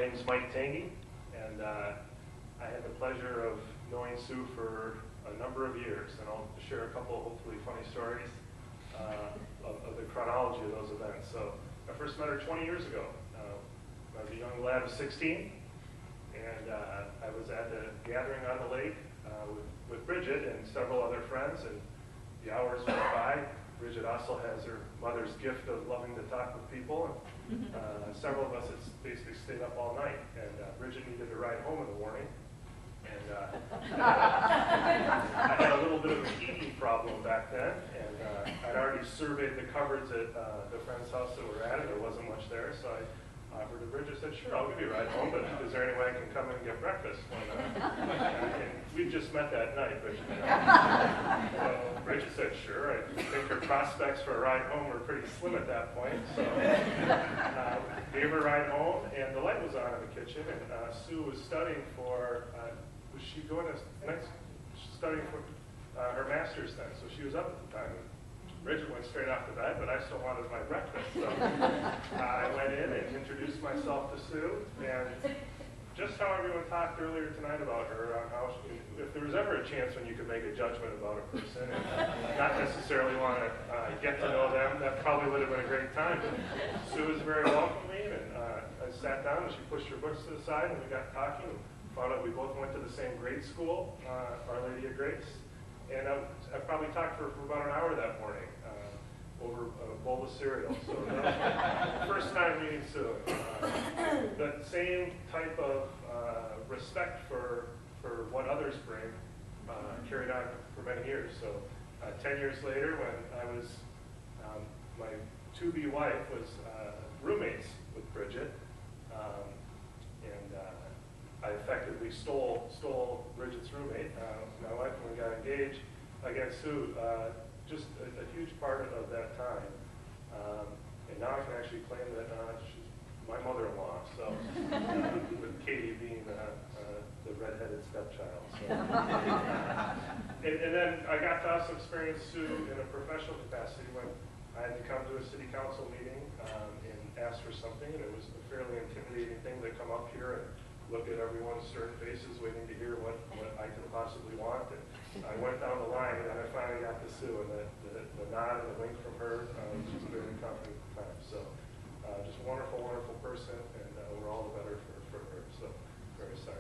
name's Mike Tangy, and I had the pleasure of knowing Sue for a number of years, and I'll share a couple of hopefully funny stories of the chronology of those events. So I first met her 20 years ago. I was a young lad of 16, and I was at a gathering on the lake with Bridget and several other friends, and the hours went by. Bridget also has her mother's gift of loving to talk with people, and several of us had basically stayed up all night, and Bridget needed a ride home in the morning, and I had a little bit of an eating problem back then, and I'd already surveyed the cupboards at the friend's house that we're at, and there wasn't much there, so I offered to Bridget. Said, sure, I'll give you a ride home, but is there any way I can come in and get breakfast? And we'd just met that night, Bridget. So Bridget said, sure. I think her prospects for a ride home were pretty slim at that point, so gave her a ride home, and the light was on in the kitchen, and Sue was studying for, was she going to, studying for her master's then, so she was up at the time. Bridget went straight off to bed, but I still wanted my breakfast. So I went in and introduced myself to Sue, and just how everyone talked earlier tonight about her, how she, if there was ever a chance when you could make a judgment about a person and not necessarily want to get to know them, that probably would have been a great time. But Sue was very welcoming, and I sat down and she pushed her books to the side, and we got talking. Found out we both went to the same grade school, Our Lady of Grace. And I probably talked to her for about an hour that morning over a bowl of cereal. So that was my first time meeting Sue. That same type of respect for what others bring carried on for many years. So 10 years later, when I was, my to-be wife was roommates with Bridget, and I effectively stole Bridget's roommate, my wife, when we got engaged. Again, Sue, just a huge part of that time. And now I can actually claim that she's my mother-in-law, so with Katie being the redheaded stepchild. So. and then I got to also experience Sue in a professional capacity when I had to come to a city council meeting and ask for something, and it was a fairly intimidating thing to come up here and look at everyone's stern faces waiting to hear what I could possibly want. And I went down the line, and then I finally got to Sue, and the nod and the wink from her was just very comforting at the time. So just a wonderful, wonderful person, and we're all the better for her. So very sorry.